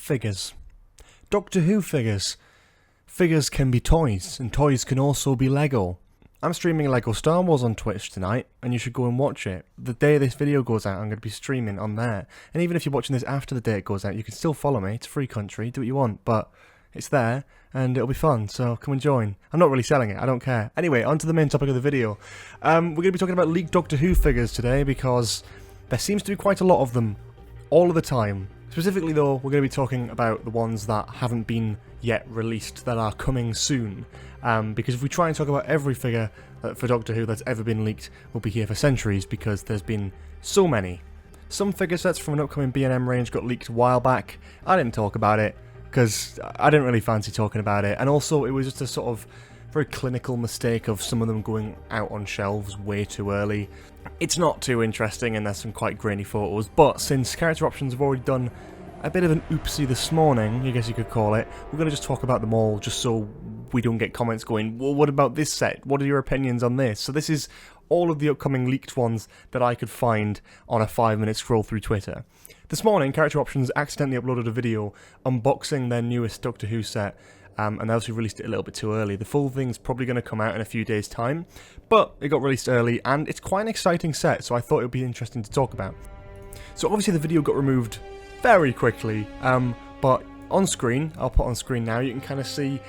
Figures. Doctor Who figures. Figures can be toys, and toys can also be Lego. I'm streaming Lego Star Wars on Twitch tonight, and you should go and watch it. The day this video goes out, I'm going to be streaming on there. And even if you're watching this after the day it goes out, you can still follow me. It's a free country, do what you want, but it's there, and it'll be fun, so come and join. I'm not really selling it, I don't care. Anyway, on to the main topic of the video. We're going to be talking about leaked Doctor Who figures today, because there seems to be quite a lot of them, all of the time. Specifically though, we're going to be talking about the ones that haven't been yet released, that are coming soon. Because if we try and talk about every figure for Doctor Who that's ever been leaked, we'll be here for centuries, because there's been so many. Some figure sets from an upcoming B&M range got leaked a while back. I didn't talk about it, because I didn't really fancy talking about it, and also it was just a sort of very clinical mistake of some of them going out on shelves way too early. It's not too interesting, and there's some quite grainy photos, but since Character Options have already done a bit of an oopsie this morning, I guess you could call it, we're going to just talk about them all, just so we don't get comments going, well, what about this set? What are your opinions on this? So this is all of the upcoming leaked ones that I could find on a 5-minute scroll through Twitter. This morning, Character Options accidentally uploaded a video unboxing their newest Doctor Who set, and they also released it a little bit too early. The full thing's probably going to come out in a few days' time, but it got released early, and it's quite an exciting set, so I thought it would be interesting to talk about. So obviously the video got removed very quickly, but on screen, I'll put on screen now, you can kind of see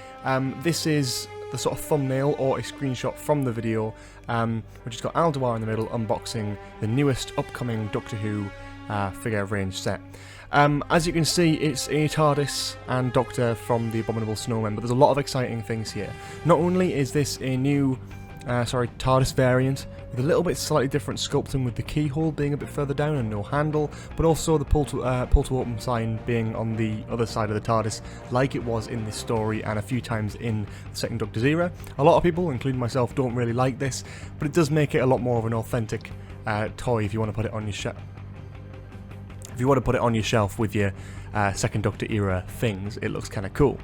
this is the sort of thumbnail or a screenshot from the video, which has got Alduar in the middle unboxing the newest upcoming Doctor Who figure range set. As you can see, it's a TARDIS and Doctor from the Abominable Snowmen, but there's a lot of exciting things here. Not only is this a new TARDIS variant with a little bit slightly different sculpting, with the keyhole being a bit further down and no handle, but also the pull to open sign being on the other side of the TARDIS, like it was in this story and a few times in the second Doctor's era. A lot of people, including myself, don't really like this, but it does make it a lot more of an authentic toy if you want to put it on your shelf. If you want to put it on your shelf with your second Doctor era things, it looks kind of cool.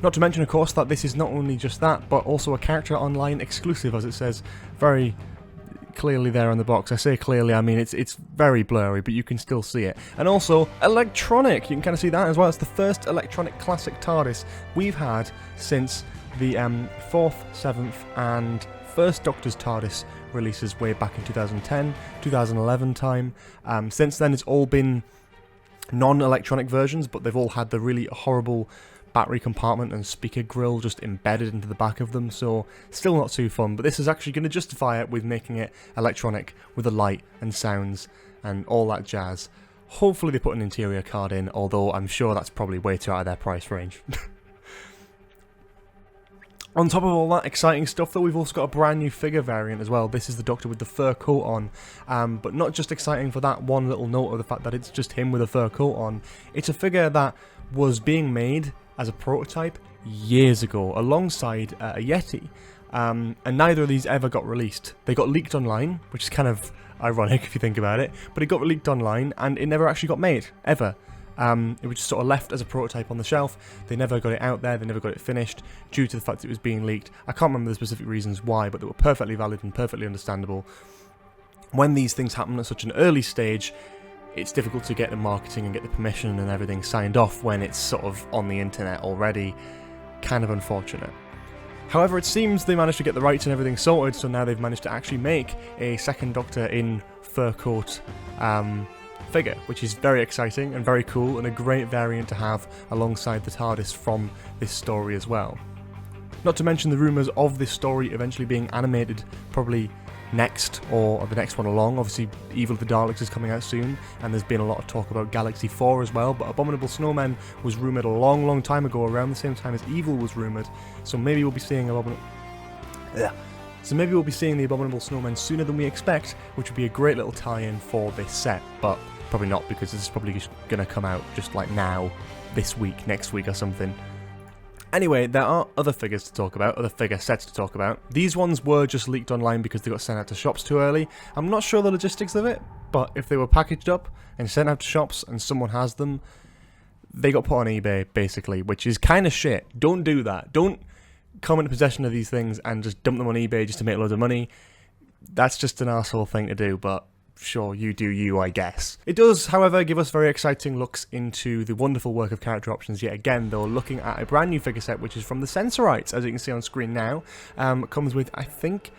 Not to mention, of course, that this is not only just that, but also a Character Online exclusive, as it says very clearly there on the box. I say clearly, I mean it's very blurry, but you can still see it. And also, electronic! You can kind of see that as well. It's the first electronic classic TARDIS we've had since the 4th, 7th, and 1st Doctor's TARDIS releases way back in 2010, 2011 time. Since then, it's all been non-electronic versions, but they've all had the really horrible battery compartment and speaker grill just embedded into the back of them, so still not too fun. But this is actually going to justify it with making it electronic with the light and sounds and all that jazz. Hopefully they put an interior card in, although I'm sure that's probably way too out of their price range. On top of all that exciting stuff, though, we've also got a brand new figure variant as well. This is the Doctor with the fur coat on, but not just exciting for that one little note of the fact that it's just him with a fur coat on. It's a figure that was being made as a prototype years ago alongside a Yeti, and neither of these ever got released. They got leaked online, which is kind of ironic if you think about it, but it got leaked online and it never actually got made, ever. It was just sort of left as a prototype on the shelf. They never got it out there, they never got it finished due to the fact it was being leaked. I can't remember the specific reasons why, but they were perfectly valid and perfectly understandable. When these things happen at such an early stage, it's difficult to get the marketing and get the permission and everything signed off when it's sort of on the internet already. Kind of unfortunate. However, it seems they managed to get the rights and everything sorted, so now they've managed to actually make a second Doctor in fur coat figure, which is very exciting and very cool, and a great variant to have alongside the TARDIS from this story as well. Not to mention the rumours of this story eventually being animated probably next, or the next one along. Obviously Evil of the Daleks is coming out soon, and there's been a lot of talk about Galaxy 4 as well, but Abominable Snowmen was rumoured a long time ago, around the same time as Evil was rumoured, so maybe we'll be seeing the Abominable Snowmen sooner than we expect, which would be a great little tie-in for this set, but probably not, because this is probably just going to come out just like now, this week, next week or something. Anyway, there are other figures to talk about, other figure sets to talk about. These ones were just leaked online because they got sent out to shops too early. I'm not sure the logistics of it, but if they were packaged up and sent out to shops and someone has them, they got put on eBay, basically, which is kind of shit. Don't do that. Don't come into possession of these things and just dump them on eBay just to make loads of money. That's just an arsehole thing to do, but sure, you do you, I guess. It does, however, give us very exciting looks into the wonderful work of character options yet again, though, looking at a brand new figure set, which is from the Sensorites, as you can see on screen now. Comes with, I think,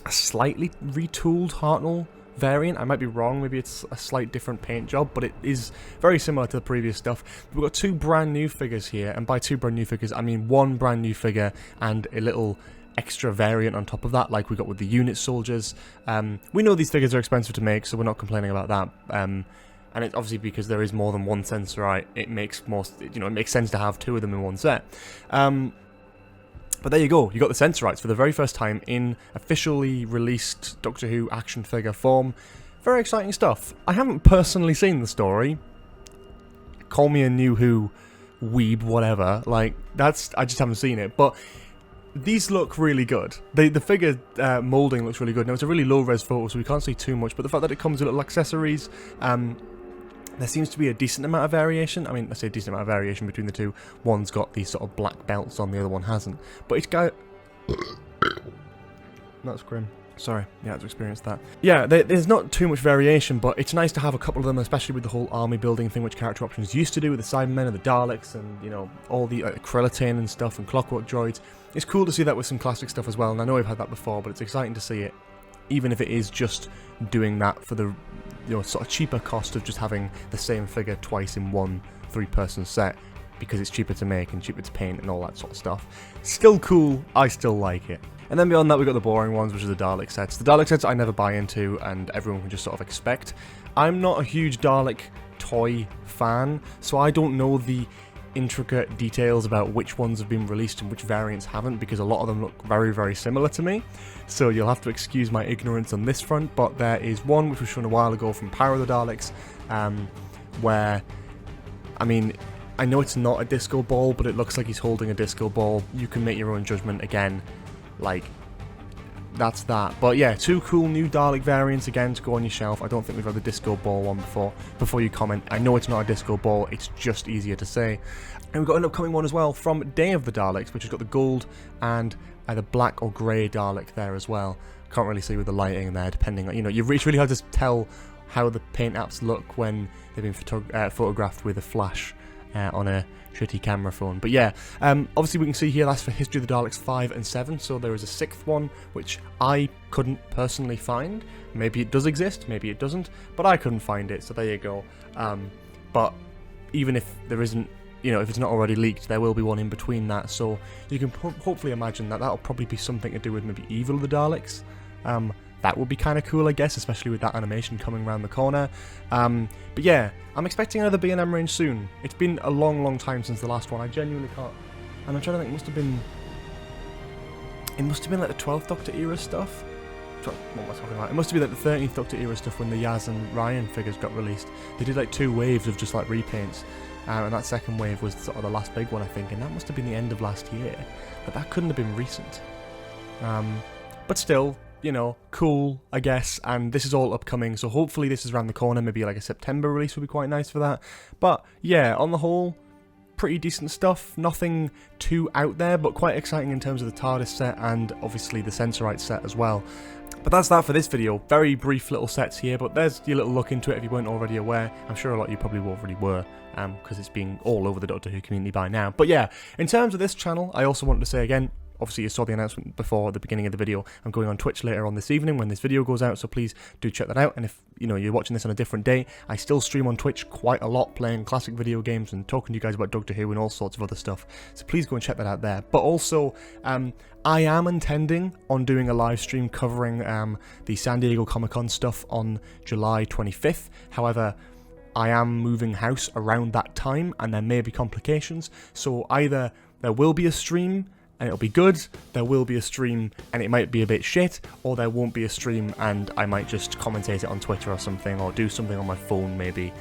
a slightly retooled Hartnell variant. I might be wrong, maybe it's a slight different paint job, but it is very similar to the previous stuff. We've got two brand new figures here, and by two brand new figures, I mean one brand new figure and a little extra variant on top of that, like we got with the unit soldiers. We know these figures are expensive to make, so we're not complaining about that. And it's obviously because there is more than one Sensorite, it makes it makes sense to have two of them in one set. But there you go, you got the Sensorites for the very first time in officially released Doctor Who action figure form. Very exciting stuff. I haven't personally seen the story. Call me a New Who weeb, whatever. Like, I just haven't seen it. But these look really good. The figure moulding looks really good. Now, it's a really low-res photo, so we can't see too much. But the fact that it comes with little accessories, there seems to be a decent amount of variation. I mean, I say a decent amount of variation between the two. One's got these sort of black belts on, the other one hasn't. But it's got... That's grim. Sorry, you had to experience that. Yeah, there's not too much variation, but it's nice to have a couple of them, especially with the whole army building thing, which character options used to do with the Cybermen and the Daleks, and, you know, all the Krillitane and stuff, and Clockwork Droids. It's cool to see that with some classic stuff as well, and I know we've had that before, but it's exciting to see it, even if it is just doing that for the, sort of cheaper cost of just having the same figure twice in one 3-person set, because it's cheaper to make and cheaper to paint and all that sort of stuff. Still cool, I still like it. And then beyond that, we've got the boring ones, which are the Dalek sets. The Dalek sets I never buy into, and everyone can just sort of expect. I'm not a huge Dalek toy fan, so I don't know the intricate details about which ones have been released and which variants haven't, because a lot of them look very, very similar to me. So you'll have to excuse my ignorance on this front, but there is one which was shown a while ago from Power of the Daleks, where, I mean, I know it's not a disco ball, but it looks like he's holding a disco ball. You can make your own judgment again. Like, that's that. But yeah, two cool new Dalek variants again to go on your shelf. I don't think we've had the disco ball one before you comment. I know it's not a disco ball, it's just easier to say. And we've got an upcoming one as well from Day of the Daleks, which has got the gold and either black or grey Dalek there as well. Can't really see with the lighting there, depending on, it's really hard to tell how the paint apps look when they've been photographed with a flash on a shitty camera phone. But yeah, obviously we can see here that's for History of the Daleks 5 and 7, so there is a 6th one which I couldn't personally find. Maybe it does exist, maybe it doesn't, but I couldn't find it, so there you go. But even if there isn't, if it's not already leaked, there will be one in between that, so you can hopefully imagine that that'll probably be something to do with maybe Evil of the Daleks. That would be kind of cool, I guess, especially with that animation coming around the corner. But yeah, I'm expecting another B&M range soon. It's been a long, long time since the last one. I genuinely can't. And I'm trying to think, it must have been like the 12th Doctor era stuff. What am I talking about? It must have been like the 13th Doctor era stuff when the Yaz and Ryan figures got released. They did like 2 waves of just like repaints. And that second wave was sort of the last big one, I think. And that must have been the end of last year. But that couldn't have been recent. But still, cool, I guess, and this is all upcoming, so hopefully this is around the corner. Maybe like a September release would be quite nice for that. But yeah, on the whole, pretty decent stuff. Nothing too out there, but quite exciting in terms of the TARDIS set and obviously the Sensorite set as well. But that's that for this video. Very brief little sets here, but there's your little look into it if you weren't already aware. I'm sure a lot of you probably already were, because it's being all over the Doctor Who community by now. But yeah, in terms of this channel, I also wanted to say again, obviously you saw the announcement before at the beginning of the video. I'm going on Twitch later on this evening when this video goes out, so please do check that out. And if you're watching this on a different day, I still stream on Twitch quite a lot, playing classic video games and talking to you guys about Doctor Who and all sorts of other stuff. So please go and check that out there. But also, I am intending on doing a live stream covering the San Diego Comic-Con stuff on July 25th. However, I am moving house around that time, and there may be complications. So either there will be a stream and it'll be good, there will be a stream and it might be a bit shit, or there won't be a stream and I might just commentate it on Twitter or something, or do something on my phone maybe.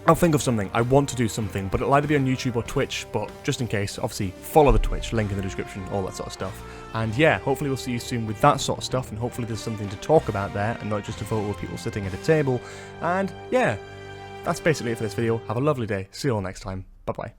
I'll think of something. I want to do something, but it'll either be on YouTube or Twitch, but just in case, obviously follow the Twitch, link in the description, all that sort of stuff. And yeah, hopefully we'll see you soon with that sort of stuff, and hopefully there's something to talk about there, and not just a photo of people sitting at a table. And yeah, that's basically it for this video. Have a lovely day. See you all next time. Bye-bye.